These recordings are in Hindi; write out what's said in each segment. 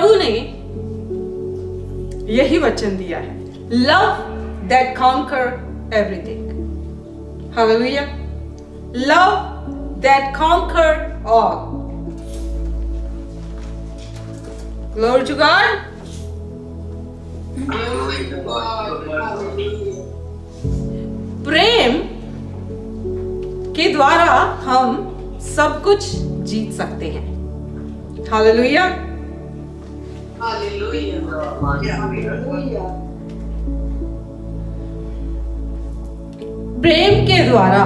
प्रभु ने यही वचन दिया है, love that conquer everything. Hallelujah. Love that conquer all. Glory to God. प्रेम के द्वारा हम सब कुछ जीत सकते हैं। हालेलुया। प्रेम के द्वारा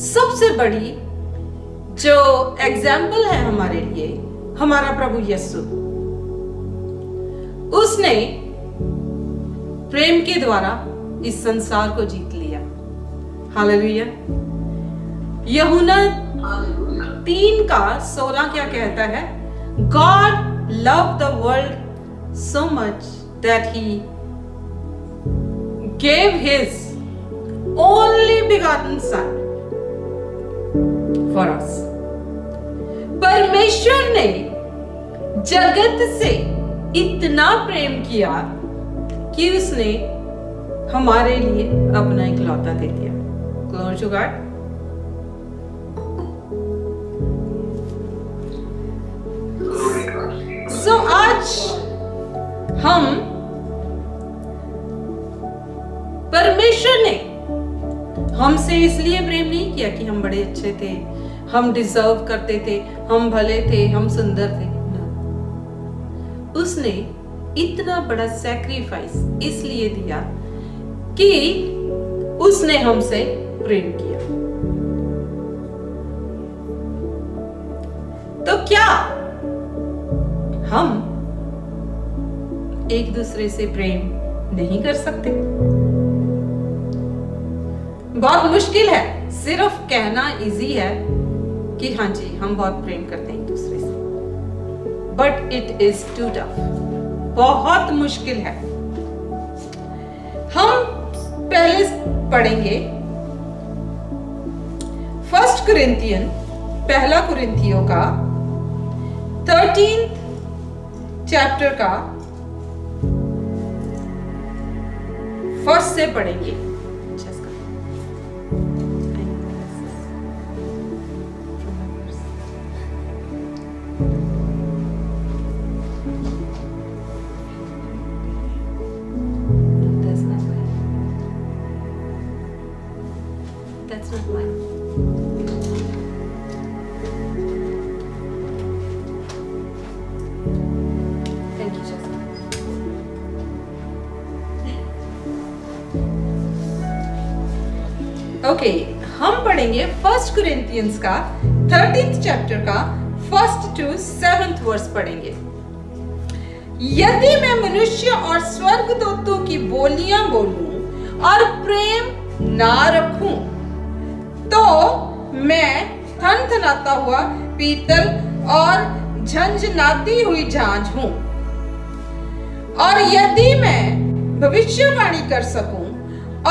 सबसे बड़ी जो एग्जाम्पल है हमारे लिए, हमारा प्रभु यीशु, उसने प्रेम के द्वारा इस संसार को जीत लिया। हालेलुया। यूहन्ना 3:16 क्या कहता है? God loved the world so much that he gave his only begotten son for us. परमेश्वर ने जगत से इतना प्रेम किया कि उसने हमारे लिए अपना इकलौता दे दिया। Glory to God. So आज हम परमेश्वर ने हमसे इसलिए प्रेम नहीं किया कि हम बड़े अच्छे थे, हम डिजर्व करते थे, हम भले थे, हम सुंदर थे। उसने इतना बड़ा सैक्रिफाइस इसलिए दिया कि उसने हमसे प्रेम किया। तो क्या हम एक दूसरे से प्रेम नहीं कर सकते? बहुत मुश्किल है। सिर्फ कहना इजी है कि हाँ जी हम बहुत प्रेम करते हैं एक दूसरे से, but it is too tough. बहुत मुश्किल है। हम पहले पढ़ेंगे 1 कुरिन्थियन, पहला कुरिन्थियों का 13th चैप्टर का 1 से पढ़ेंगे। ओके, हम पढ़ेंगे 1 कुरिन्थियंस का 13th चैप्टर का 1st to 7th वर्स पढ़ेंगे। यदि मैं मनुष्य और स्वर्गदूतों की बोलियां बोलूं और प्रेम ना रखूं, तो मैं थनथनाता हुआ पीतल और झंझनाती हुई झांझ हूं। और यदि मैं भविष्यवाणी कर सकूं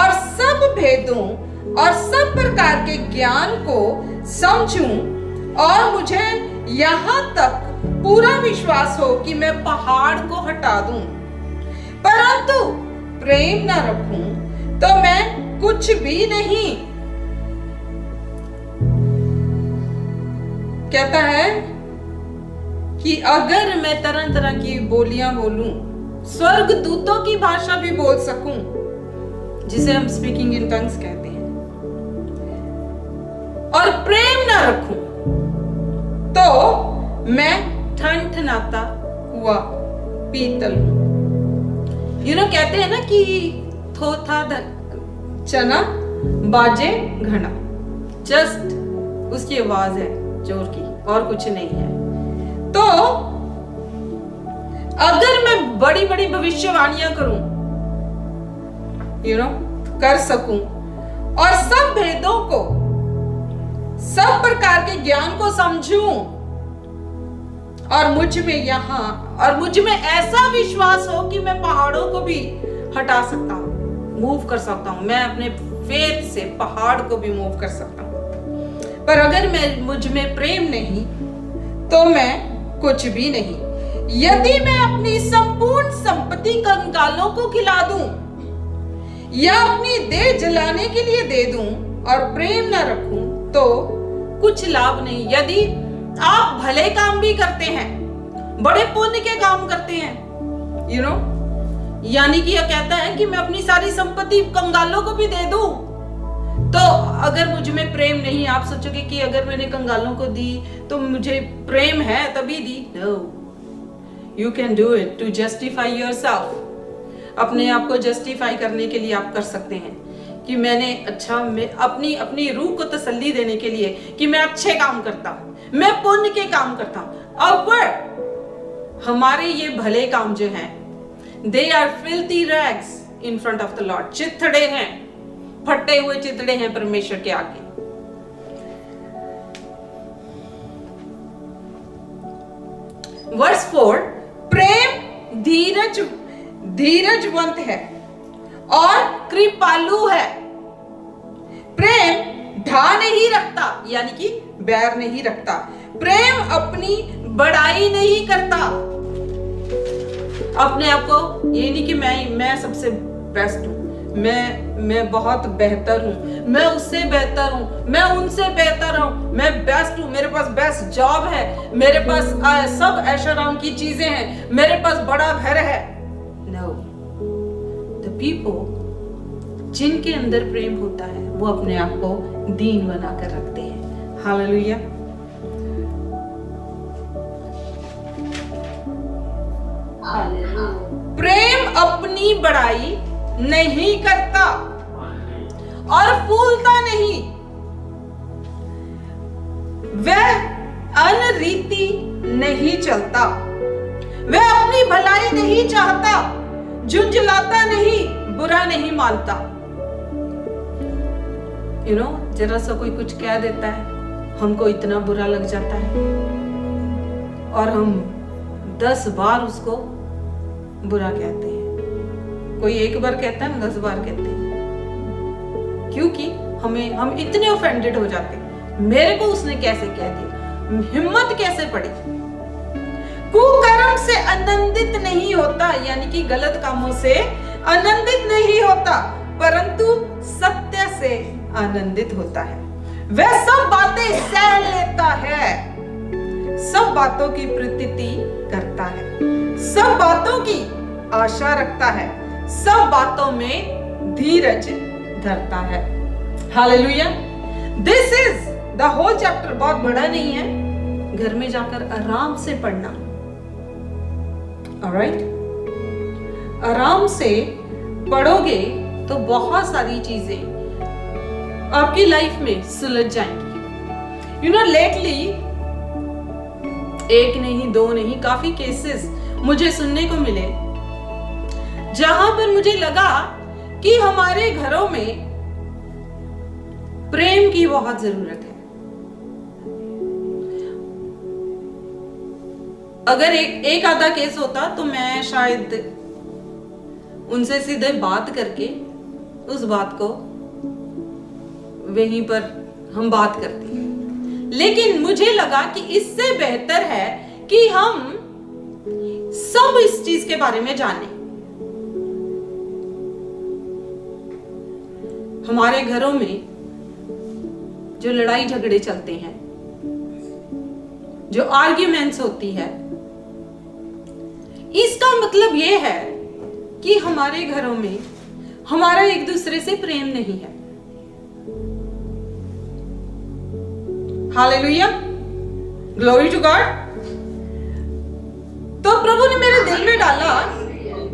और सब भेदों और सब प्रकार के ज्ञान को समझूं और मुझे यहां तक पूरा विश्वास हो कि मैं पहाड़ को हटा दूं, परंतु प्रेम ना रखूं तो मैं कुछ भी नहीं। कहता है कि अगर मैं तरह तरह की बोलियां बोलूं, स्वर्ग दूतों की भाषा भी बोल सकूं, जिसे हम स्पीकिंग इन टंग्स कहते हैं, और प्रेम ना रखूं, तो मैं ठनठनाता हुआ पीतल हूं। कहते हैं ना कि थोथा चना बाजे घना, जस्ट उसकी आवाज है जोर की, और कुछ नहीं है। तो अगर मैं बड़ी बड़ी भविष्यवाणियां करूं, कर सकूं, और सब भेदों को, सब प्रकार के ज्ञान को समझूं, और मुझ में ऐसा विश्वास हो कि मैं पहाड़ों को भी हटा सकता हूं, मूव कर सकता हूं। मैं अपने फेथ से पहाड़ को भी मूव कर सकता हूं। पर अगर मुझ में प्रेम नहीं, तो मैं कुछ भी नहीं। यदि मैं अपनी संपूर्ण संपत्ति कंगालों को खिला दूं या अपनी देह जलाने के लिए दे दूं और प्रेम न रखूं तो कुछ लाभ नहीं। यदि आप भले काम भी करते हैं, बड़े पुण्य के काम करते हैं, यानी कि यह कहता है कि मैं अपनी सारी संपत्ति कंगालों को भी दे दूं, तो अगर मुझ में प्रेम नहीं, आप सोचोगे कि अगर मैंने कंगालों को दी तो मुझे प्रेम है तभी दी। No, you can do it to justify yourself. अपने आप को जस्टिफाई करने के लिए आप कर सकते हैं कि मैंने मैं अपनी रूह को तसल्ली देने के लिए कि मैं अच्छे काम करता हूं, मैं पुण्य के काम करता हूं। और हमारे ये भले काम जो हैं, they are filthy rags in front of the Lord. चिथड़े हैं, फटे हुए चिथड़े हैं परमेश्वर के आगे। वर्स 4, प्रेम धीरजवंत है और कृपालु है। प्रेम ढा नहीं रखता, यानी कि बैर नहीं रखता। प्रेम अपनी बड़ाई नहीं करता। अपने आप को ये नहीं कि मैं सबसे बेस्ट हूं, मैं बहुत बेहतर हूं, मैं उससे बेहतर हूं, मैं उनसे बेहतर हूं, मैं बेस्ट हूं, मेरे पास बेस्ट जॉब है, मेरे पास सब ऐशोआराम की चीजें हैं, मेरे पास बड़ा घर है। नो, द पीपल जिनके अंदर प्रेम होता है वो अपने आप को दीन बनाकर रखते हैं। हालेलुया। प्रेम अपनी बड़ाई नहीं करता और फूलता नहीं। वह अनरीति नहीं चलता, वह अपनी भलाई नहीं चाहता, झुंझलाता नहीं, बुरा नहीं मानता। जरा सा कोई कुछ कह देता है, हमको इतना बुरा लग जाता है और हम 10 बार उसको बुरा कहते हैं। कोई एक बार कहता है, 10 बार कहते हैं, क्योंकि हम इतने ऑफेंडेड हो जाते हैं। मेरे को उसने कैसे कह दिया, हिम्मत कैसे पड़ी। कुकर्म से आनंदित नहीं होता, यानी कि गलत कामों से आनंदित नहीं होता, परंतु सत्य से आनंदित होता है। वह सब बातें सह लेता है, सब बातों की प्रतीति करता है, सब बातों की आशा रखता है, सब बातों में धीरज धरता है। Hallelujah. This is the whole chapter. बहुत बड़ा नहीं है, घर में जाकर आराम से पढ़ना। ऑलराइट, आराम से पढ़ोगे तो बहुत सारी चीजें आपकी लाइफ में सुलझ जाएंगी। लेटली 1 नहीं 2 नहीं, काफी केसेस मुझे सुनने को मिले जहां पर मुझे लगा कि हमारे घरों में प्रेम की बहुत जरूरत है। अगर एक आधा केस होता तो मैं शायद उनसे सीधे बात करके उस बात को वहीं पर हम बात करते हैं, लेकिन मुझे लगा कि इससे बेहतर है कि हम सब इस चीज के बारे में जानें। हमारे घरों में जो लड़ाई झगड़े चलते हैं, जो आर्ग्यूमेंट्स होती है, इसका मतलब यह है कि हमारे घरों में हमारा एक दूसरे से प्रेम नहीं है। Hallelujah, glory to God. तो प्रभु ने मेरे दिल में डाला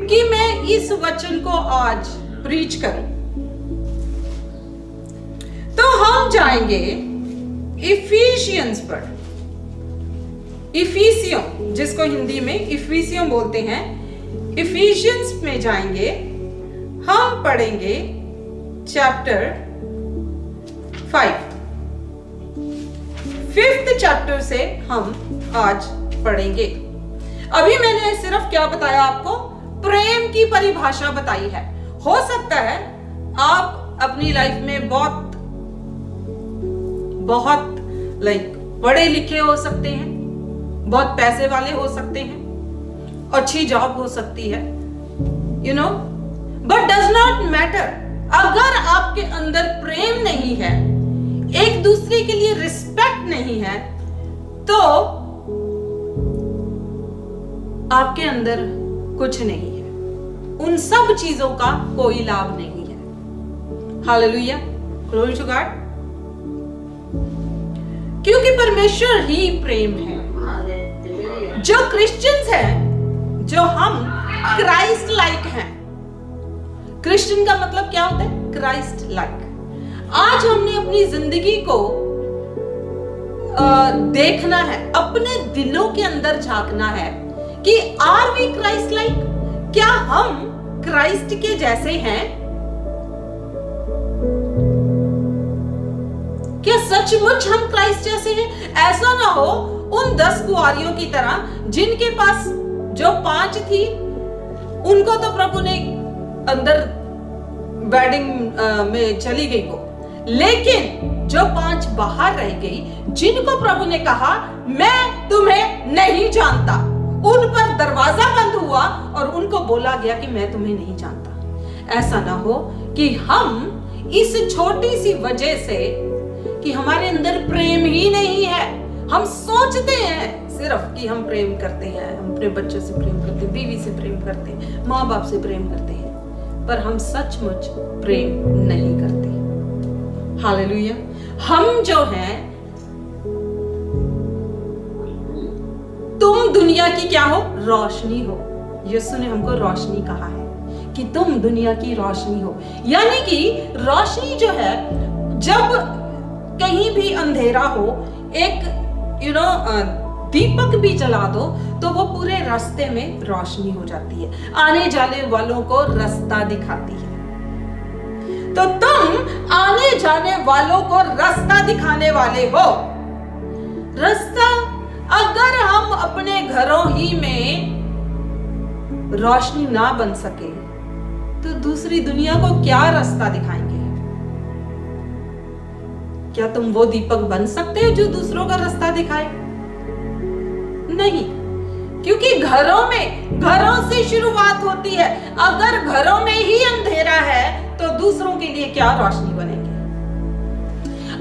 कि मैं इस वचन को आज प्रीच करूं। तो हम जाएंगे इफिशियंस पर। इफिसियों, जिसको हिंदी में इफिसियों बोलते हैं, इफिशियंस में जाएंगे। हम पढ़ेंगे चैप्टर 5, 5th चैप्टर से हम आज पढ़ेंगे। अभी मैंने सिर्फ क्या बताया आपको, प्रेम की परिभाषा बताई है। हो सकता है आप अपनी लाइफ में बहुत पढ़े लिखे हो सकते हैं, बहुत पैसे वाले हो सकते हैं, अच्छी जॉब हो सकती है, you know, but does not matter. अगर आपके अंदर प्रेम नहीं है, एक दूसरे के लिए रिस्पेक्ट नहीं है, तो आपके अंदर कुछ नहीं है, उन सब चीजों का कोई लाभ नहीं है। Hallelujah, glory to God. क्योंकि परमेश्वर ही प्रेम है। जो क्रिश्चियंस हैं, जो हम क्राइस्ट लाइक हैं, क्रिश्चियन का मतलब क्या होता है? Christ like. आज हमने अपनी जिंदगी को देखना है, अपने दिलों के अंदर झांकना है कि आर वी क्राइस्ट लाइक? क्या हम क्राइस्ट के जैसे हैं? क्या सचमुच हम क्राइस्ट जैसे हैं? ऐसा ना हो उन 10 कुंवारियों की तरह जिनके पास जो 5 थी, उनको तो प्रभु ने अंदर वेडिंग में चली गई वो, लेकिन जो 5 बाहर रह गई, जिनको प्रभु ने कहा मैं तुम्हें नहीं जानता, उन पर दरवाजा बंद हुआ और उनको बोला गया कि मैं तुम्हें नहीं जानता। ऐसा ना हो कि हम इस छोटी सी वजह से कि हमारे अंदर प्रेम ही नहीं है, हम सोचते हैं सिर्फ कि हम प्रेम करते हैं, हम अपने बच्चों से प्रेम करते हैं, बीवी से प्रेम करते हैं, माँ बाप से प्रेम करते हैं, पर हम सचमुच प्रेम नहीं करते। हालेलुया। हम जो हैं, तुम दुनिया की क्या हो? रोशनी हो। यीशु ने हमको रोशनी कहा है कि तुम दुनिया की रोशनी हो। यानी कि रोशनी जो है, जब कहीं भी अंधेरा हो, एक दीपक भी जला दो तो वो पूरे रास्ते में रोशनी हो जाती है, आने जाने वालों को रास्ता दिखाती है। तो तुम आने जाने वालों को रास्ता दिखाने वाले हो। रास्ता, अगर हम अपने घरों ही में रोशनी ना बन सके तो दूसरी दुनिया को क्या रास्ता दिखाएंगे? क्या तुम वो दीपक बन सकते हो जो दूसरों का रास्ता दिखाए? नहीं, क्योंकि घरों से शुरुआत होती है। अगर घरों में ही अंधेरा है तो दूसरों के लिए क्या रोशनी बनेगी?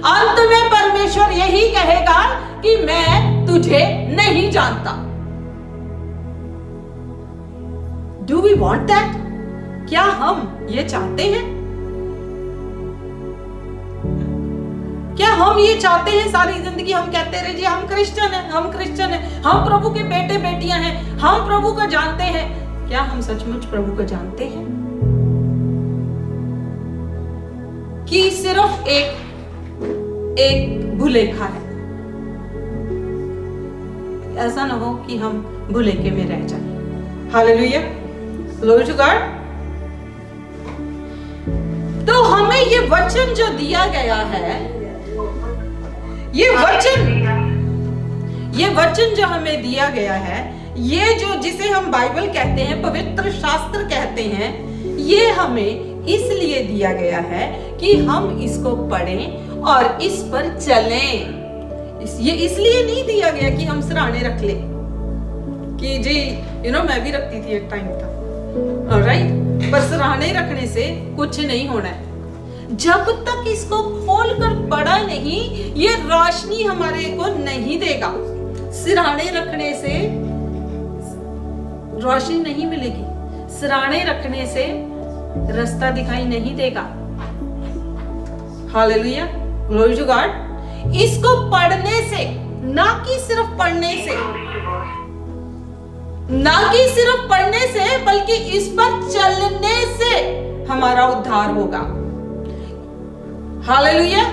अंत में परमेश्वर यही कहेगा कि मैं तुझे नहीं जानता। Do we want that? क्या हम ये चाहते हैं? क्या हम ये चाहते हैं सारी जिंदगी हम कहते रहे जी हम क्रिश्चियन हैं, हम क्रिश्चियन हैं, हम प्रभु के बेटे बेटियां हैं, हम प्रभु को जानते हैं? क्या हम सचमुच प्रभु को जानते हैं? कि सिर्फ एक भुलेखा है? ऐसा ना हो कि हम भुलेखे में रह जाएं। Hallelujah, glory to God. तो हमें ये वचन जो दिया गया है, ये वचन जो हमें दिया गया है, ये जो जिसे हम बाइबल कहते हैं, पवित्र शास्त्र कहते हैं, ये हमें इसलिए दिया गया है कि हम इसको पढ़ें और इस पर चलें। ये इसलिए नहीं दिया गया कि हम सराहने रख ले कि जी मैं भी रखती थी, एक टाइम था, ऑलराइट, पर सराहने रखने से कुछ नहीं होना है। जब तक इसको खोलकर पढ़ा नहीं, ये रोशनी हमारे को नहीं देगा। सिरहाने रखने से रोशनी नहीं मिलेगी, सिरहाने रखने से रास्ता दिखाई नहीं देगा। Hallelujah, glory to God. इसको पढ़ने से, ना कि सिर्फ पढ़ने से, ना कि सिर्फ पढ़ने से, बल्कि इस पर चलने से हमारा उद्धार होगा। हालेलुया।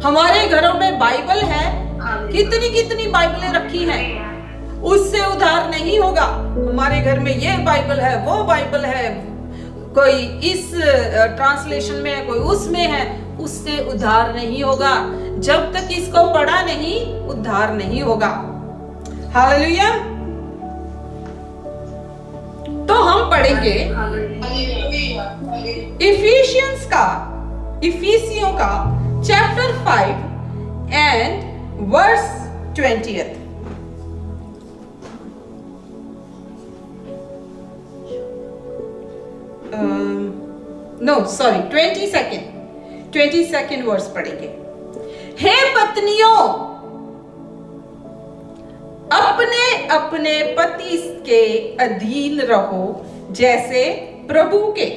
हमारे घरों में बाइबल है, कितनी बाइबलें रखी हैं, उससे उद्धार नहीं होगा। हमारे घर में ये बाइबल है, वो बाइबल है, कोई इस ट्रांसलेशन में है, कोई उसमें है, उससे उद्धार नहीं होगा। जब तक इसको पढ़ा नहीं, उद्धार नहीं होगा। हालेलुया। तो हम पढ़ेंगे इफिसियों का chapter 5 and verse 20। 22nd verse पढ़ेंगे। हे पत्नियों, अपने अपने पति के अधीन रहो जैसे प्रभु के,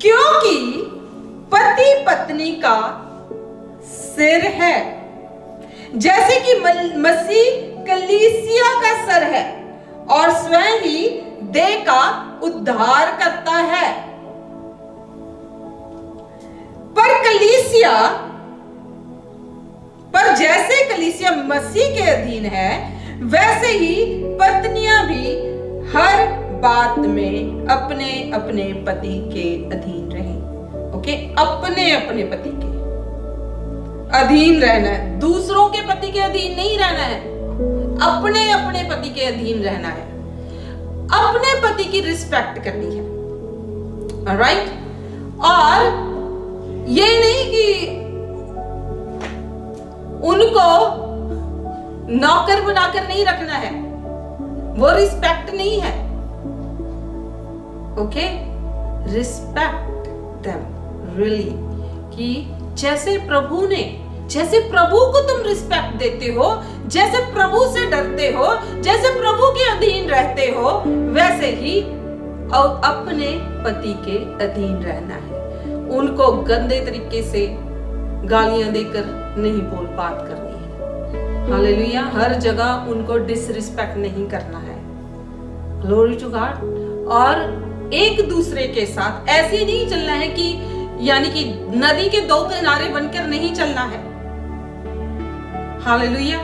क्योंकि पति पत्नी का सिर है, जैसे कि मसीह कलीसिया का सिर है और स्वयं ही देह का उद्धार करता है। पर जैसे कलीसिया मसीह के अधीन है, वैसे ही पत्नियां भी हर बात में अपने अपने पति के अधीन रहें। ओके, अपने अपने पति के अधीन रहना है, दूसरों के पति के अधीन नहीं रहना है, अपने अपने पति के अधीन रहना है, अपने पति की रिस्पेक्ट करनी है। ऑलराइट, और ये नहीं कि उनको नौकर बनाकर नहीं रखना है, वो रिस्पेक्ट नहीं है। ओके, रिस्पेक्ट देम रियली, कि जैसे प्रभु को तुम रिस्पेक्ट देते हो, जैसे प्रभु से डरते हो, जैसे प्रभु के अधीन रहते हो, वैसे ही अपने पति के अधीन रहना है। उनको गंदे तरीके से गालियां देकर नहीं बात करनी है। हालेलुया, हर जगह उनको डिसरिस्पेक्ट नहीं करना है। Glory to God. और एक दूसरे के साथ ऐसे नहीं चलना है कि यानी कि नदी के दो किनारे बनकर नहीं चलना है। हालेलुया,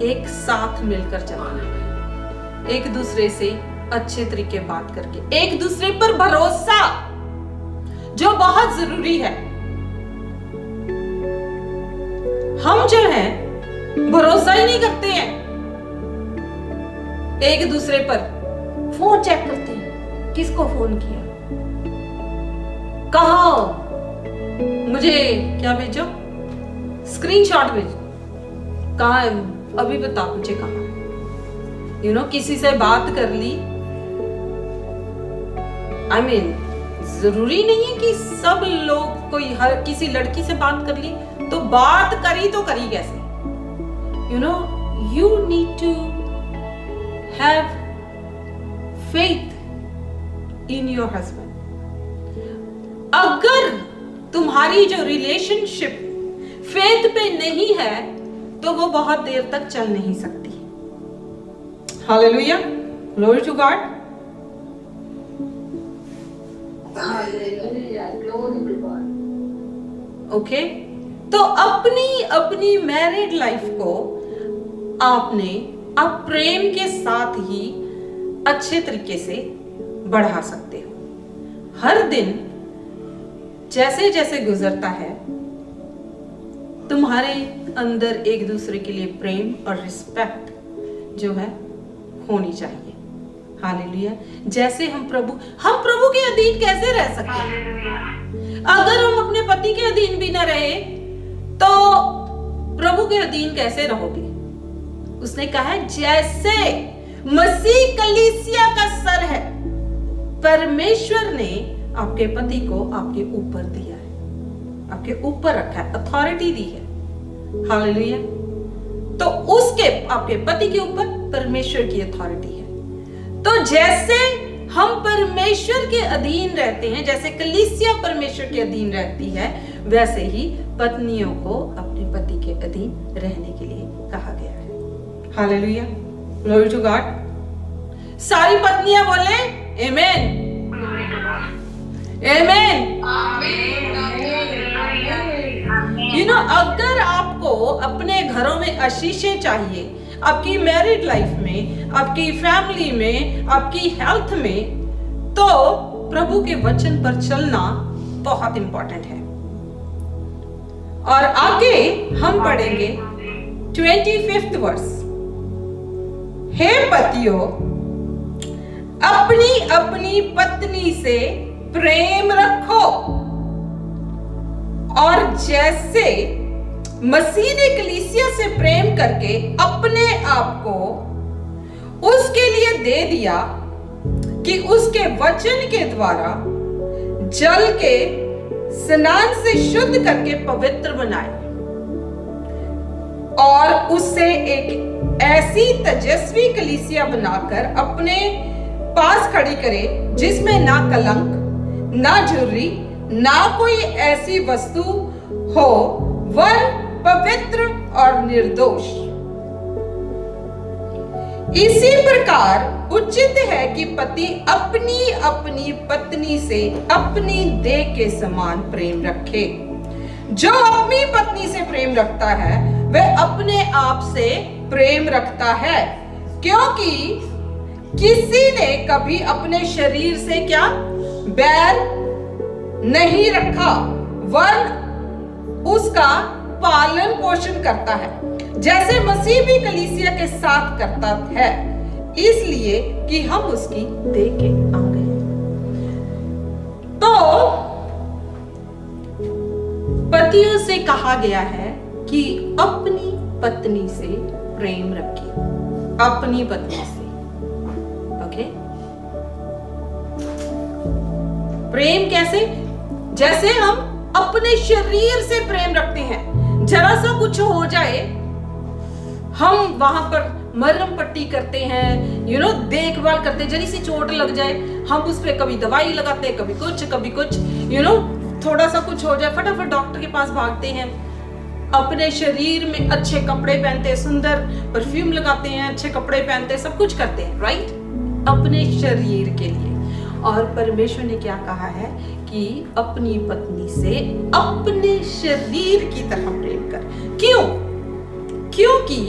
एक साथ मिलकर चलना है, एक दूसरे से अच्छे तरीके बात करके, एक दूसरे पर भरोसा जो बहुत जरूरी है। हम जो है भरोसा ही नहीं करते हैं, एक दूसरे पर फोन चेक करते हैं, किसको फोन किया, कहा, मुझे क्या भेजो, स्क्रीनशॉट भेजो, कहा अभी बता मुझे कहा, किसी से बात कर ली। I mean, जरूरी नहीं है कि सब लोग कोई हर किसी लड़की से बात कर ली, तो बात करी तो करी कैसे? You need to have faith in your husband. अगर तुम्हारी जो रिलेशनशिप फेथ पे नहीं है, तो वो बहुत देर तक चल नहीं सकती। Hallelujah, glory to God. Okay, तो अपनी अपनी मैरिड लाइफ को आप प्रेम के साथ ही अच्छे तरीके से बढ़ा सकते हो। हर दिन जैसे जैसे गुजरता है, तुम्हारे अंदर एक दूसरे के लिए प्रेम और रिस्पेक्ट जो है होनी चाहिए। हालेलुया। जैसे हम प्रभु के अधीन कैसे रह सकते हैं? अगर हम अपने पति के अधीन भी न रहे तो प्रभु के अधीन कैसे रहोगे? उसने कहा है जैसे मसीह कलीसिया का सर है, परमेश्वर ने आपके पति को आपके ऊपर दिया है, आपके ऊपर रखा है, अथॉरिटी दी है। हालेलुया। तो उसके आपके पति के ऊपर परमेश्वर की अथॉरिटी है। तो जैसे हम परमेश्वर के अधीन रहते हैं, जैसे कलीसिया परमेश्वर के अधीन रहती है, वैसे ही पत्नियों को अपने पति के अधीन रहने के लिए कहा गया है। Hallelujah, glory to God. सारी पत्नियां बोले आमेन, आमेन। अगर आपको अपने घरों में आशीषें चाहिए, आपकी मैरिड लाइफ में, आपकी फैमिली में, आपकी हेल्थ में, तो प्रभु के वचन पर चलना बहुत इंपॉर्टेंट है। और आगे हम पढ़ेंगे 25th वर्स। हे पतियों, अपनी अपनी पत्नी से प्रेम रखो, और जैसे मसीह ने कलीसिया से प्रेम करके अपने आप को उसके लिए दे दिया कि उसके वचन के द्वारा जल के स्नान से शुद्ध करके पवित्र बनाए और उससे एक ऐसी तेजस्वी कलीसिया बनाकर अपने पास खड़ी करे जिसमें ना कलंक, ना झुर्री, ना कोई ऐसी वस्तु हो, वरन पवित्र और निर्दोष। इसी प्रकार उचित है कि पति अपनी अपनी पत्नी से अपनी देह के समान प्रेम रखे। जो अपनी पत्नी से प्रेम रखता है वह अपने आप से प्रेम रखता है, क्योंकि किसी ने कभी अपने शरीर से क्या बैर नहीं रखा, वरन उसका पालन पोषण करता है, जैसे मसीह भी कलीसिया के साथ करता है, इसलिए कि हम उसकी देह के अंग हैं। तो पतियों से कहा गया है कि अपनी पत्नी से प्रेम रखिए, अपनी पत्नी से। ओके, प्रेम कैसे? जैसे हम अपने शरीर से प्रेम रखते हैं। जरा सा कुछ हो जाए, हम वहां पर मरहम पट्टी करते हैं, देखभाल करते हैं। जरी सी चोट लग जाए, हम उस पर कभी दवाई लगाते हैं, कभी कुछ, थोड़ा सा कुछ हो जाए, फटाफट डॉक्टर के पास भागते हैं। अपने शरीर में अच्छे कपड़े पहनते हैं, सुंदर परफ्यूम लगाते हैं, अच्छे कपड़े पहनते हैं, सब कुछ करते हैं, राइट, अपने शरीर के लिए। और परमेश्वर ने क्या कहा है कि अपनी पत्नी से अपने शरीर की तरह प्रेम कर। क्यों? क्योंकि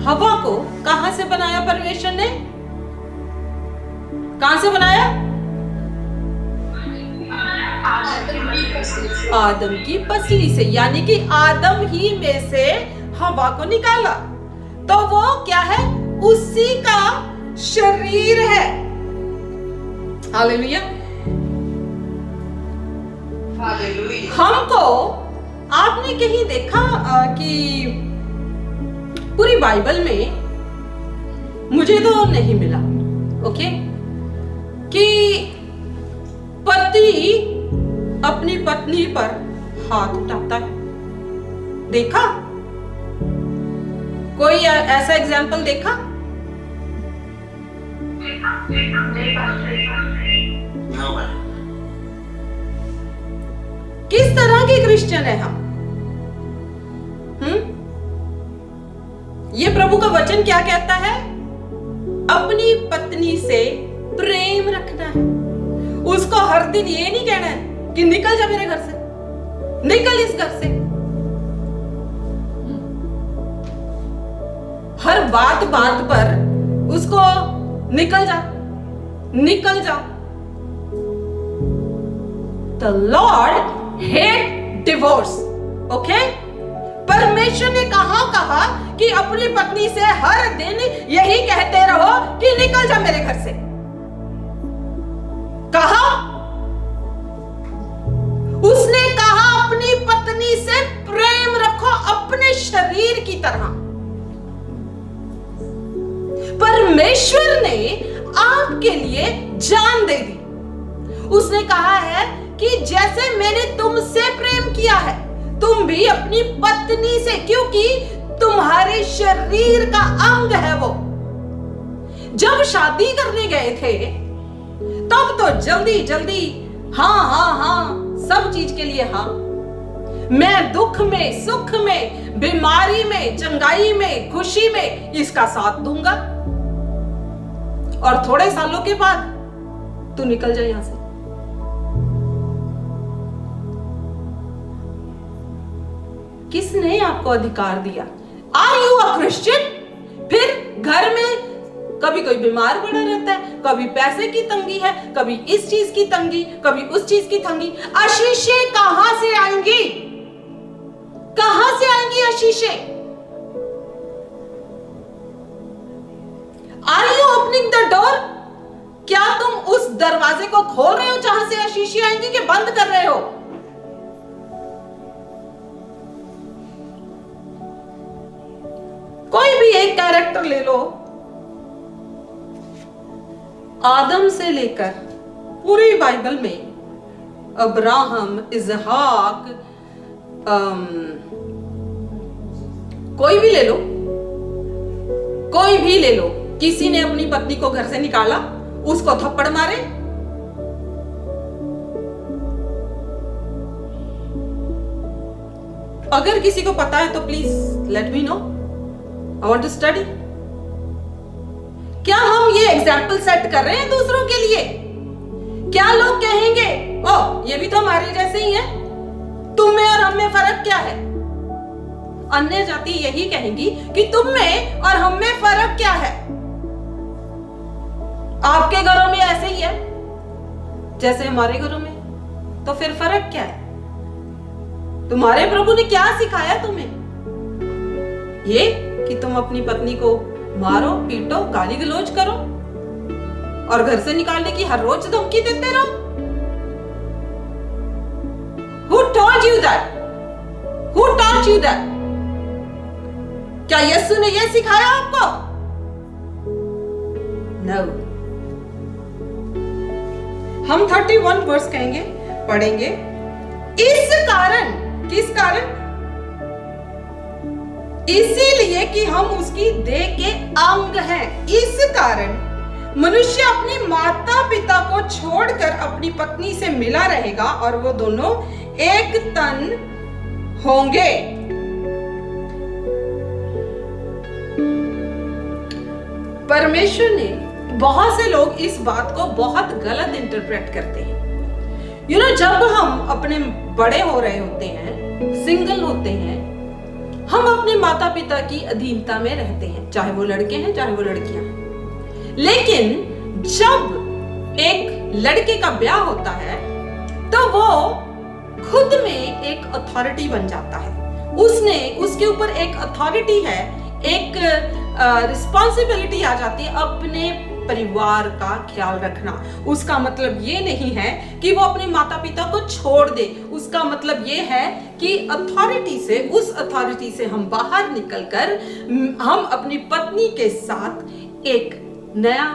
हवा को कहां से बनाया परमेश्वर ने? कहां से बनाया? आदम की पसली से, यानी कि आदम ही में से हवा को निकाला। तो वो क्या है? उसी का शरीर है। हालेलुया। हमको आपने कहीं देखा कि पूरी बाइबल में, मुझे तो नहीं मिला, ओके, कि पति अपनी पत्नी पर हाथ उठाता है। देखा? कोई ऐसा एग्जाम्पल देखा? किस तरह के क्रिश्चियन है हम? ये प्रभु का वचन क्या कहता है? अपनी पत्नी से प्रेम रखना है। उसको हर दिन ये नहीं कहना है कि निकल जा मेरे घर से, निकल इस घर से। हर बात पर उसको निकल जा, निकल जा। The Lord hate divorce, okay? परमेश्वर ने कहा कि अपनी पत्नी से हर दिन यही कहते रहो कि निकल जा मेरे घर से। कहा? उसने कहा अपनी पत्नी से प्रेम रखो अपने शरीर की तरह। परमेश्वर ने आपके लिए जान दे दी। उसने कहा है कि जैसे मैंने तुमसे प्रेम किया है, तुम भी अपनी पत्नी से, क्योंकि तुम्हारे शरीर का अंग है वो। जब शादी करने गए थे तब तो जल्दी हाँ, सब चीज के लिए हाँ। मैं दुख में, सुख में, बीमारी में, चंगाई में, खुशी में इसका साथ दूंगा। और थोड़े सालों के बाद तू निकल जाए यहां से। किसने आपको अधिकार दिया? Are you a Christian? फिर घर में कभी कोई बीमार पड़ा रहता है, कभी पैसे की तंगी है, कभी इस चीज की तंगी, कभी उस चीज की तंगी। आशीषें कहां से आएंगी? कहां से आएंगी आशीषें? Are you opening the door? क्या तुम उस दरवाजे को खोल रहे हो जहां से आशीषें आएंगी, कि बंद कर रहे हो? कोई भी एक कैरेक्टर ले लो, आदम से लेकर पूरी बाइबल में अब्राहम, इजहाक, कोई भी ले लो, कोई भी ले लो, किसी ने अपनी पत्नी को घर से निकाला, उसको थप्पड़ मारे? अगर किसी को पता है तो please let me know, I want to study. क्या हम ये एग्जाम्पल सेट कर रहे हैं दूसरों के लिए? क्या लोग कहेंगे, ओ ये भी तो हमारे जैसे ही है, तुम में और हम में फर्क क्या है? अन्य जाति यही कहेंगी कि तुम में और हम में फर्क क्या है? आपके घरों में ऐसे ही है जैसे हमारे घरों में, तो फिर फर्क क्या है? तुम्हारे प्रभु ने क्या सिखाया तुम्हें? ये कि तुम अपनी पत्नी को मारो, पीटो, गाली गलौज करो और घर से निकालने की हर रोज धमकी देते रहो? Who told you that? Who taught you that? क्या यीशु ने यह सिखाया आपको? No. हम 31 वर्स कहेंगे, पढ़ेंगे। इस कारण, किस कारण? इसीलिए कि हम उसकी देह के अंग हैं। इस कारण मनुष्य अपनी माता पिता को छोड़कर अपनी पत्नी से मिला रहेगा और वो दोनों एक तन होंगे। परमेश्वर ने, बहुत से लोग इस बात को बहुत गलत इंटरप्रेट करते हैं। जब हम अपने बड़े हो रहे होते हैं, सिंगल होते हैं, हम अपने माता पिता की अधीनता में रहते हैं, चाहे वो लड़के हैं चाहे वो लड़कियां हैं। लेकिन जब एक लड़के का ब्याह होता है तो वो खुद में एक अथॉरिटी बन जाता है। उसके ऊपर एक अथॉरिटी है, एक रिस्पॉन्सिबिलिटी आ जाती है अपने परिवार का ख्याल रखना। उसका मतलब ये नहीं है कि वो अपने माता पिता को छोड़ दे, उसका मतलब ये है कि उस अथॉरिटी से हम बाहर निकलकर हम अपनी पत्नी के साथ एक नया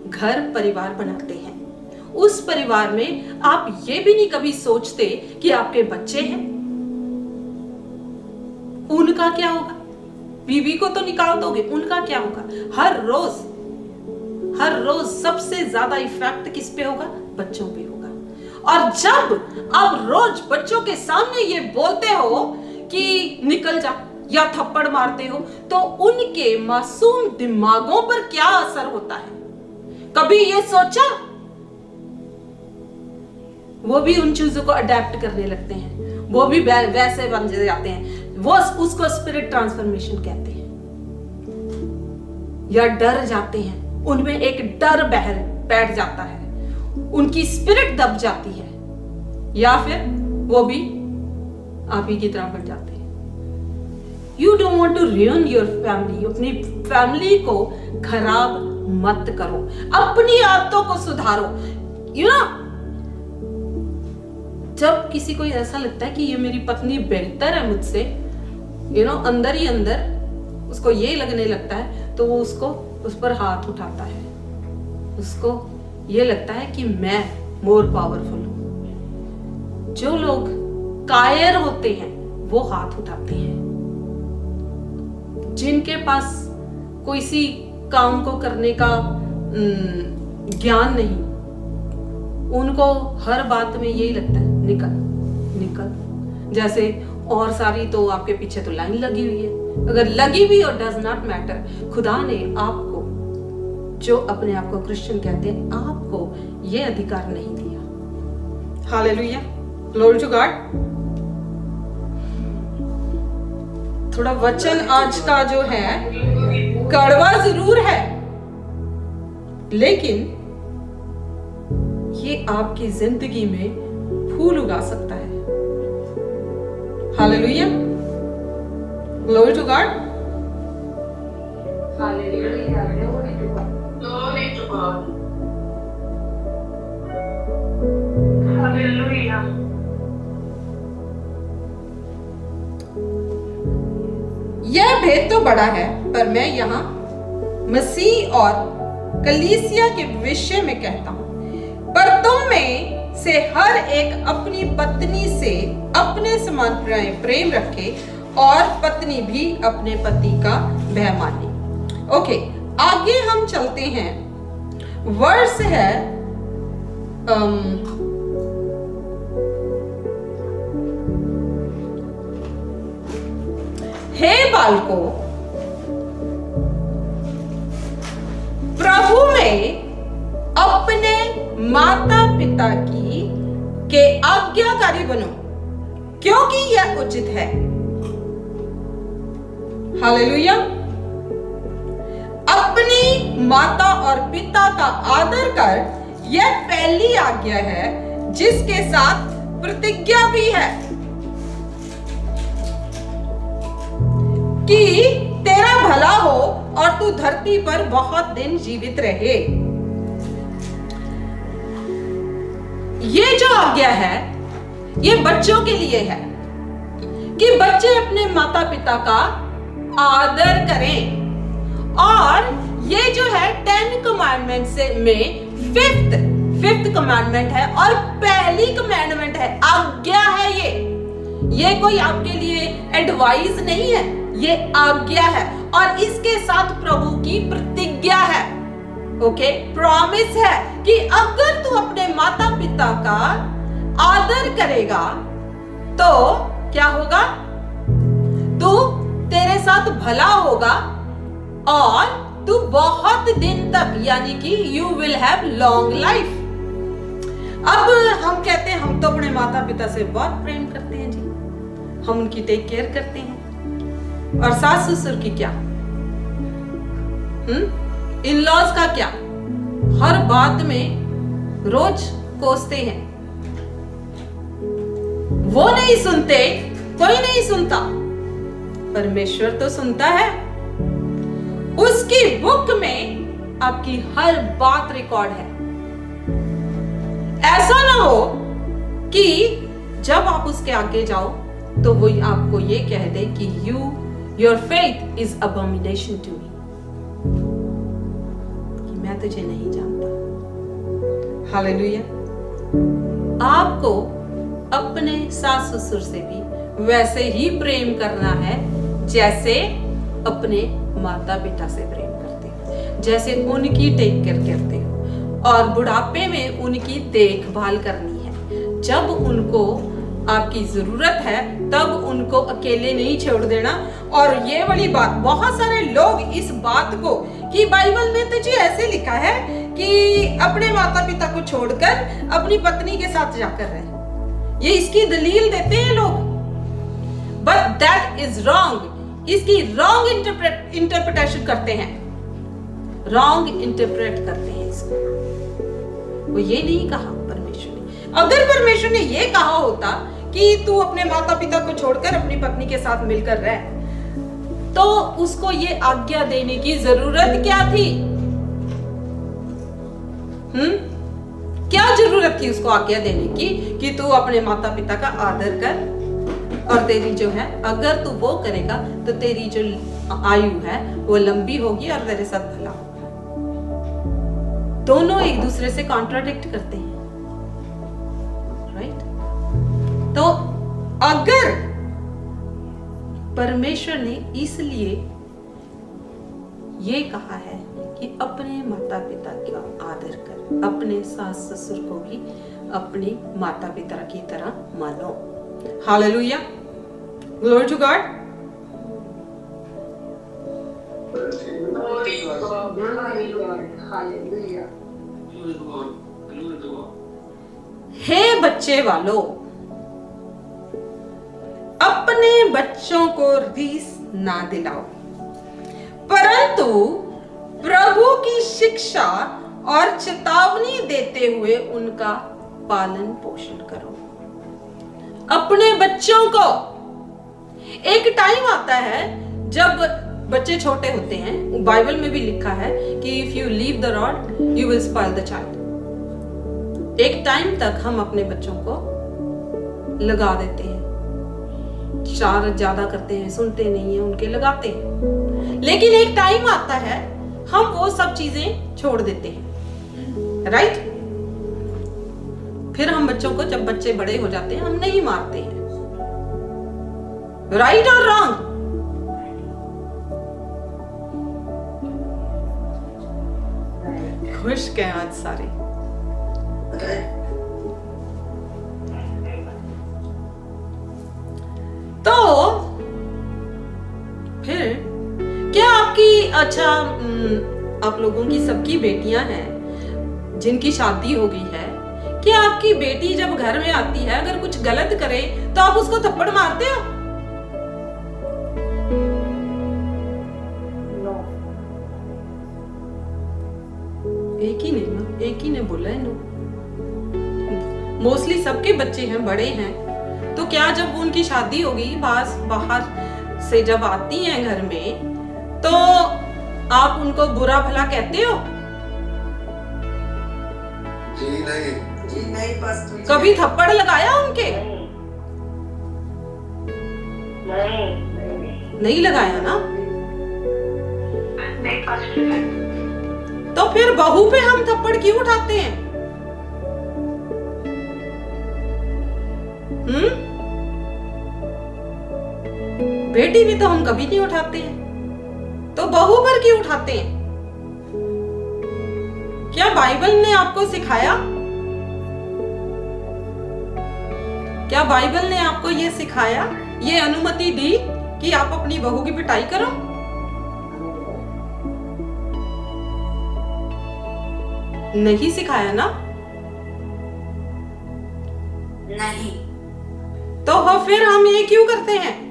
घर परिवार बनाते हैं। उस परिवार में आप ये भी नहीं कभी सोचते कि आपके बच्चे हैं, उनका क्या होगा? बीवी को तो निकाल दोगे, उनका क्या होगा? हर रोज सबसे ज्यादा इफेक्ट किस पे होगा? बच्चों पे होगा। और जब आप रोज बच्चों के सामने ये बोलते हो कि निकल जा या थप्पड़ मारते हो, तो उनके मासूम दिमागों पर क्या असर होता है? कभी ये सोचा? वो भी उन चीजों को अडेप्ट करने लगते हैं, वो भी वैसे बन जाते हैं। वो उसको स्पिरिट ट्रांसफॉर्मेशन कहते हैं। या डर जाते हैं, उनमें एक डर बैठ जाता है, उनकी स्पिरिट दब जाती है, या फिर वो भी आप ही की तरह बन जाते हैं। You don't want to ruin your family. अपनी फैमिली को खराब मत करो, अपनी आदतों को सुधारो। जब किसी को ऐसा लगता है कि ये मेरी पत्नी बेहतर है मुझसे, अंदर ही अंदर उसको ये लगने लगता है, तो वो उस पर हाथ उठाता है। उसको ये लगता है कि मैं मोर पावरफुल हूं। जो लोग कायर होते हैं वो हाथ उठाते हैं। जिनके पास कोई सी काम को करने का ज्ञान नहीं, उनको हर बात में यही लगता है निकल। जैसे और सारी तो आपके पीछे तो लाइन लगी हुई है। अगर लगी भी और डज नॉट मैटर, खुदा ने आपको, जो अपने आप को क्रिश्चियन कहते हैं, आपको यह अधिकार नहीं दिया। Hallelujah, glory to God. थोड़ा वचन आज का जो है कड़वा जरूर है, लेकिन ये आपकी जिंदगी में फूल उगा सकता है। Hallelujah, glory to God. Hallelujah, glory to God. Hallelujah. यह भेद तो बड़ा है, पर मैं यहाँ मसीह और कलीसिया के विषय में कहता हूं, पर तुम में से हर एक अपनी पत्नी से अपने समान प्रेम रखे और पत्नी भी अपने पति का भय माने। ओके, आगे हम चलते हैं। वर्स है हे बालकों, प्रभु में अपने माता पिता के आज्ञाकारी बनो, क्योंकि यह उचित है। हालेलुया। अपनी माता और पिता का आदर कर, यह पहली आज्ञा है जिसके साथ प्रतिज्ञा भी है कि तेरा भला हो और तू धरती पर बहुत दिन जीवित रहे। ये जो आज्ञा है ये बच्चों के लिए है कि बच्चे अपने माता पिता का आदर करें। और ये जो है 10 कमांडमेंट से में फिफ्थ कमांडमेंट है और पहली कमांडमेंट है, आज्ञा है। ये कोई आपके लिए एडवाइस नहीं है, ये आज्ञा है और इसके साथ प्रभु की प्रतिज्ञा है। ओके, प्रॉमिस है कि अगर तू अपने माता पिता का आदर करेगा तो क्या होगा, तू तेरे साथ भला होगा और तू बहुत दिन तक, यानी कि you will have long life. अब हम कहते हैं हम तो अपने माता पिता से बहुत प्रेम करते हैं जी, हम उनकी टेक केयर करते हैं, और सास ससुर की क्या, इन लॉज का क्या, हर बात में रोज कोसते हैं। वो नहीं सुनते, कोई नहीं सुनता, परमेश्वर तो सुनता है। उसकी बुक में आपकी हर बात रिकॉर्ड है। ऐसा ना हो कि जब आप उसके आगे जाओ तो वो आपको ये कह दे कि your faith is abomination to me, कि मैं तुझे नहीं जानता। हालेलुया। आपको अपने सास ससुर से भी वैसे ही प्रेम करना है जैसे अपने माता पिता से प्रेम करते हो, जैसे उनकी टेक केयर करते हो, और बुढ़ापे में उनकी देखभाल करनी है। जब उनको आपकी जरूरत है तब उनको अकेले नहीं छोड़ देना। और ये वाली बात, बहुत सारे लोग इस बात को कि बाइबल में तो जी ऐसे लिखा है कि अपने माता पिता को छोड़कर अपनी पत्नी के साथ जाकर रहे, ये इसकी दलील देते हैं लोग, बट दैट इज रॉन्ग। इसकी रॉन्ग इंटरप्रिटेशन करते हैं, रॉन्ग इंटरप्रेट करते हैं इसको। वो ये नहीं कहा परमेश्वर ने। अगर परमेश्वर ने ये कहा होता कि तू अपने माता पिता को छोड़कर अपनी पत्नी के साथ मिलकर रह, तो उसको ये आज्ञा देने की जरूरत क्या थी? क्या जरूरत थी उसको आज्ञा देने की कि तू अपने माता पिता का आदर कर, और तेरी जो है, अगर तू वो करेगा तो तेरी जो आयु है वो लंबी होगी और तेरे साथ भला होगा। दोनों एक दूसरे से कॉन्ट्राडिक्ट करते हैं, राइट? तो अगर परमेश्वर ने इसलिए ये कहा है कि अपने माता पिता का आदर कर, अपने सास ससुर को भी अपने माता पिता की तरह मानो। Hallelujah, glory to God. हे बच्चे वालों, अपने बच्चों को रीस ना दिलाओ, परंतु प्रभु की शिक्षा और चेतावनी देते हुए उनका पालन पोषण करो। अपने बच्चों को, एक टाइम आता है जब बच्चे छोटे होते हैं, बाइबल में भी लिखा है कि if you leave the rod you will spoil the child. एक टाइम तक हम अपने बच्चों को लगा देते हैं, शरारत ज्यादा करते हैं, सुनते नहीं है उनके, लगाते हैं। लेकिन एक टाइम आता है हम वो सब चीजें छोड़ देते हैं, राइट। फिर हम बच्चों को, जब बच्चे बड़े हो जाते हैं, हम नहीं मारते हैं, राइट और रॉन्ग? खुश के आज सारे। तो फिर क्या आपकी, अच्छा आप लोगों की सबकी बेटियां हैं जिनकी शादी हो गई है, क्या आपकी बेटी जब घर में आती है अगर कुछ गलत करे तो आप उसको थप्पड़ मारते हो? एक ही ने बोला है नो। मोस्टली सबके बच्चे हैं, बड़े हैं, तो क्या जब उनकी शादी होगी, बाहर से जब आती हैं घर में, तो आप उनको बुरा भला कहते हो? जी नहीं बस कभी थप्पड़ लगाया उनके? नहीं लगाया ना। तो फिर बहू पे हम थप्पड़ क्यों उठाते हैं? बेटी भी तो हम कभी नहीं उठाते हैं, तो बहू पर क्यों उठाते हैं? क्या बाइबल ने आपको सिखाया? क्या बाइबल ने आपको ये सिखाया, ये अनुमति दी कि आप अपनी बहू की पिटाई करो? नहीं सिखाया ना। नहीं। तो फिर हम ये क्यों करते हैं?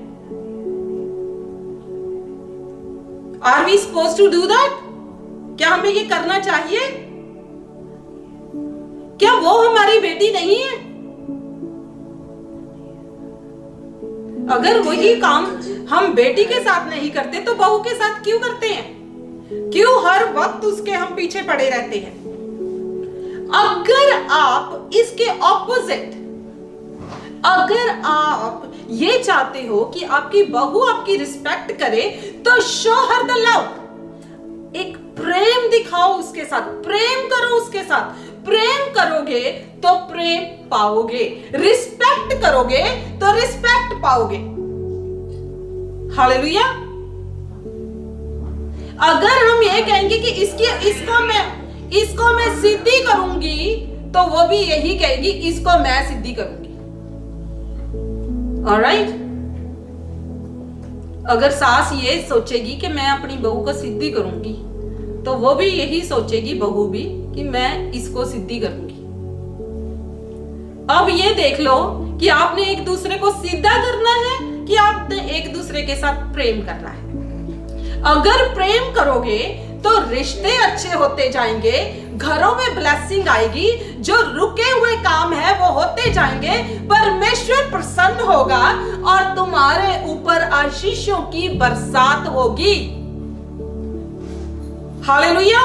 Are we supposed to do that? क्या हमें ये करना चाहिए? क्या वो हमारी बेटी नहीं है? अगर वही काम हम बेटी के साथ नहीं करते तो बहू के साथ क्यों करते हैं? क्यों हर वक्त उसके हम पीछे पड़े रहते हैं? अगर आप इसके ऑपोजिट, अगर आप ये चाहते हो कि आपकी बहू आपकी रिस्पेक्ट करे, तो शो हर द लव। एक प्रेम दिखाओ उसके साथ, प्रेम करो उसके साथ। प्रेम करोगे तो प्रेम पाओगे, रिस्पेक्ट करोगे तो रिस्पेक्ट पाओगे। हालेलुया। अगर हम ये कहेंगे कि इसको मैं सिद्धि करूंगी, तो वो भी यही कहेगी इसको मैं सिद्धि करूंगी। ऑलराइट। अगर सास ये सोचेगी कि मैं अपनी बहू को सिद्धि करूंगी, तो वो भी यही सोचेगी, बहू भी, कि मैं इसको सिद्धि करूंगी। अब ये देख लो कि आपने एक दूसरे को सीधा करना है कि आपने एक दूसरे के साथ प्रेम करना है। अगर प्रेम करोगे तो रिश्ते अच्छे होते जाएंगे, घरों में ब्लेसिंग आएगी, जो रुके हुए काम है वो होते जाएंगे, परमेश्वर प्रसन्न होगा और तुम्हारे ऊपर आशीषों की बरसात होगी। हालेलुया।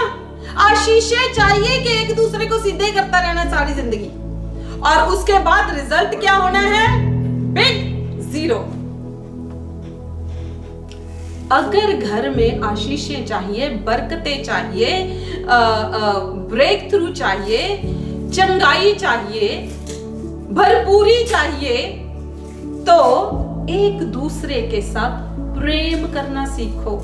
आशीषें चाहिए कि एक दूसरे को सीधे करता रहना सारी जिंदगी, और उसके बाद रिजल्ट क्या होना है? Big zero. अगर घर में आशीषें चाहिए, बरकतें चाहिए, ब्रेक थ्रू चाहिए, चंगाई चाहिए, भरपूरी चाहिए, तो एक दूसरे के साथ प्रेम करना सीखो।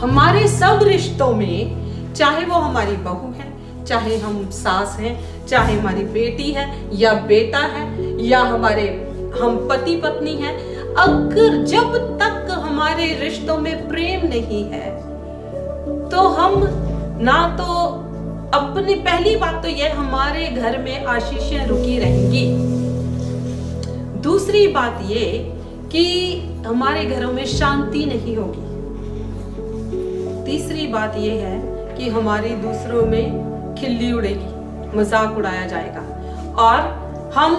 हमारे सब रिश्तों में, चाहे वो हमारी बहू है, चाहे हम सास हैं, चाहे हमारी बेटी है या बेटा है, या हम पति पत्नी हैं, अगर जब तक हमारे रिश्तों में प्रेम नहीं है, तो हम ना तो अपनी, पहली बात तो यह, हमारे घर में आशीषें रुकी रहेंगी। दूसरी बात ये कि हमारे घरों में शांति नहीं होगी। तीसरी बात यह है कि हमारी दूसरों में खिल्ली उड़ेगी, मजाक उड़ाया जाएगा, और हम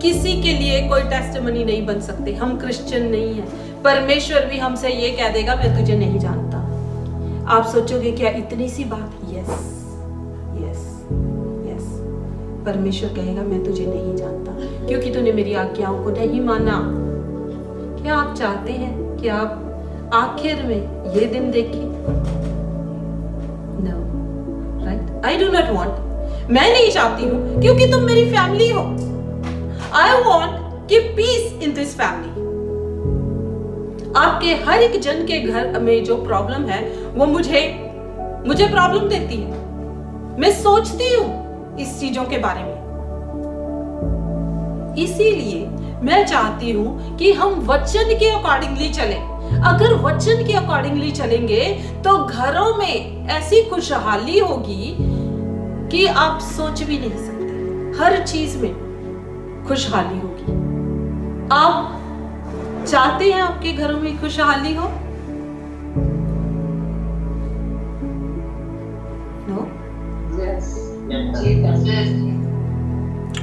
किसी के लिए कोई टेस्टिमनी नहीं बन सकते। हम क्रिश्चियन नहीं हैं। परमेश्वर भी हमसे ये कह देगा मैं तुझे नहीं जानता। आप सोचोगे क्या इतनी सी बात? Yes yes yes. परमेश्वर कहेगा मैं तुझे नहीं जानता, क्योंकि तूने मेरी आज्ञाओं को नहीं माना। क्या आप चाहते हैं कि आप आखिर में ये दिन देखें आई डू नॉट वॉन्ट, मैं नहीं चाहती हूँ क्योंकि तुम मेरी फैमिली हो। आई वॉन्ट कि पीस इन दिस फैमिली। आपके हर एक जन के घर में जो प्रॉब्लम है वो मुझे प्रॉब्लम देती है। मैं सोचती हूं इस चीजों के बारे में, इसीलिए मैं चाहती हूं कि हम वचन के अकॉर्डिंगली चलें। अगर वचन के अकॉर्डिंगली चलेंगे तो घरों में ऐसी खुशहाली होगी कि आप सोच भी नहीं सकते। हर चीज में खुशहाली होगी। आप चाहते हैं आपके घरों में खुशहाली हो? नो?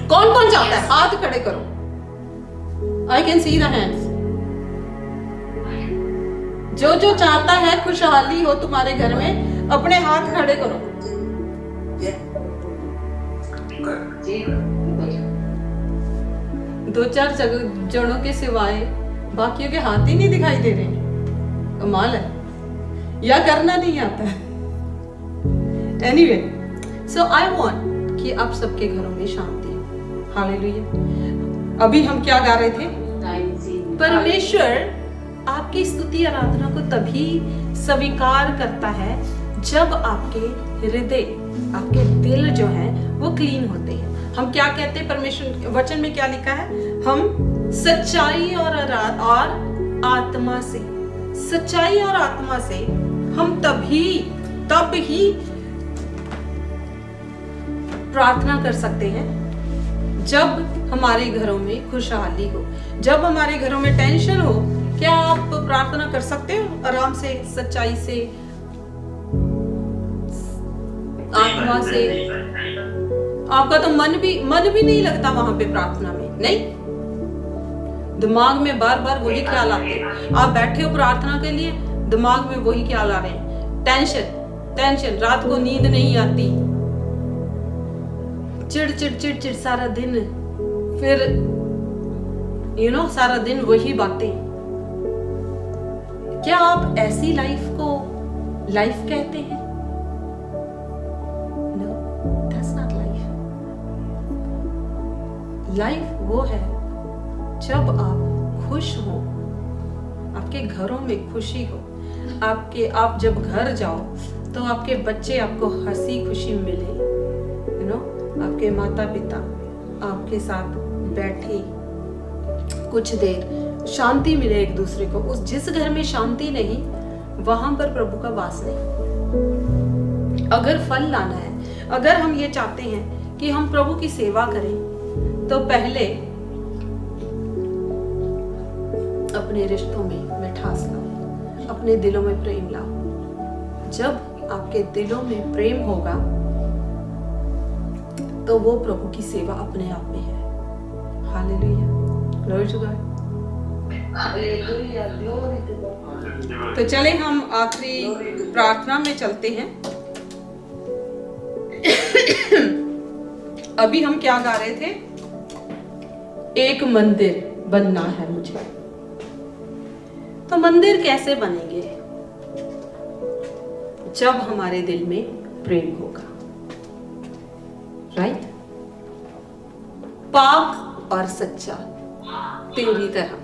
कौन कौन चाहता है? हाथ खड़े करो। I can see the hands. जो जो चाहता है खुशहाली हो तुम्हारे घर में, अपने हाथ खड़े करो। दो चार जनों के सिवाय बाकियों के हाथ ही नहीं दिखाई दे रहे। कमाल है, या करना नहीं आता है। एनीवे, सो आई वांट कि आप सबके घरों में शांति हो। हालेलुया। अभी हम क्या गा रहे थे? परमेश्वर आपकी स्तुति आराधना को तभी स्वीकार करता है जब आपके हृदय, आपके दिल जो है वो क्लीन होते हैं। हम क्या कहते हैं? परमेश्वर वचन में क्या लिखा है? हम सच्चाई और आत्मा से, सच्चाई और आत्मा से हम तब ही प्रार्थना कर सकते हैं जब हमारे घरों में खुशहाली हो। जब हमारे घरों में टेंशन हो, क्या आप प्रार्थना कर सकते हो आराम से, सच्चाई से, आत्मा से? आपका तो मन भी नहीं लगता वहां पे प्रार्थना में, नहीं? दिमाग में बार बार वही ख्याल आते हैं। आप बैठे हो प्रार्थना के लिए, दिमाग में वही ख्याल आ रहे हैं। टेंशन, रात को नींद नहीं आती, चिड़ सारा दिन, फिर सारा दिन वही बातें। क्या आप ऐसी लाइफ को लाइफ कहते हैं? No, that's not life. Life वो है जब आप खुश हो, आपके घरों में खुशी हो, आप जब घर जाओ तो आपके बच्चे आपको हंसी खुशी मिले, आपके माता पिता आपके साथ बैठे, कुछ देर शांति मिले एक दूसरे को। उस जिस घर में शांति नहीं, वहां पर प्रभु का वास नहीं। अगर फल लाना है, अगर हम ये चाहते हैं कि हम प्रभु की सेवा करें, तो पहले अपने रिश्तों में मिठास लाओ, अपने दिलों में प्रेम लाओ। जब आपके दिलों में प्रेम होगा तो वो प्रभु की सेवा अपने आप में है। Hallelujah, glory to God. तो चले हम आखिरी प्रार्थना में चलते हैं। अभी हम क्या गा रहे थे? एक मंदिर बनना है मुझे। तो मंदिर कैसे बनेंगे? जब हमारे दिल में प्रेम होगा, राइट? पाक और सच्चा तेरी तरह।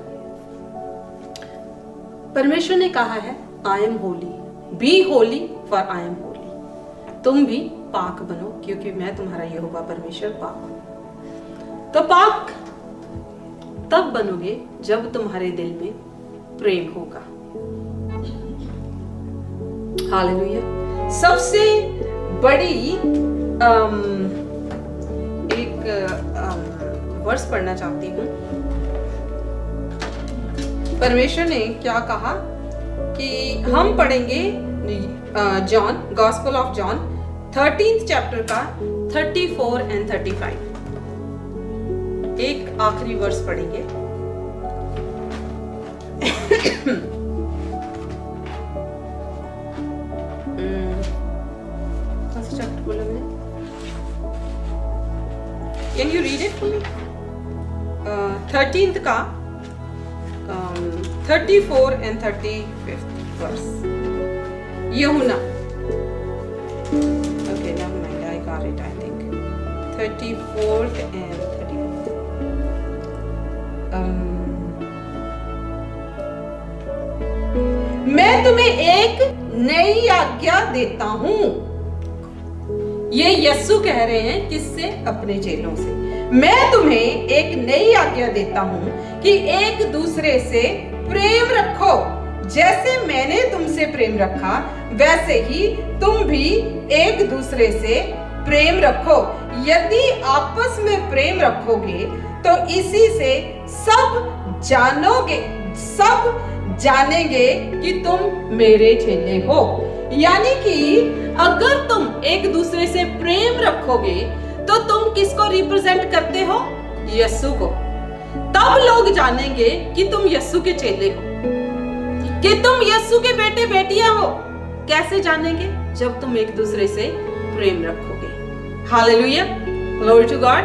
परमेश्वर ने कहा है, I am holy, be holy for I am holy. तुम भी पाक बनो क्योंकि मैं तुम्हारा यहोवा परमेश्वर पाक हूं। तो पाक तब बनोगे जब तुम्हारे दिल में प्रेम होगा। हालेलुया। सबसे बड़ी एक वर्स पढ़ना चाहती हूँ। परमेश्वर ने क्या कहा कि हम पढ़ेंगे John, gospel of John 13th chapter का 34 and 35। एक आखिरी वर्स पढ़ेंगे। Can you read it for me? 13th का 34 and 35th verse. यूहन्ना। Okay, never mind. are it, I think. 34th and 35th. मैं तुम्हें एक नई आज्ञा देता हूं। ये यीशु कह रहे हैं, किससे? अपने चेलों से। मैं तुम्हें एक नई आज्ञा देता हूं कि एक दूसरे से प्रेम रखो। जैसे मैंने तुमसे प्रेम रखा वैसे ही तुम भी एक दूसरे से प्रेम रखो। यदि आपस में प्रेम रखोगे तो इसी से सब जानेंगे कि तुम मेरे चेले हो। यानी कि अगर तुम एक दूसरे से प्रेम रखोगे तो तुम किसको रिप्रेजेंट करते हो? यीशु को। तब लोग जानेंगे कि तुम यीशु के चेले हो, कि तुम यीशु के बेटे बेटियां हो। कैसे जानेंगे? जब तुम एक दूसरे से प्रेम रखोगे। Hallelujah, glory to God.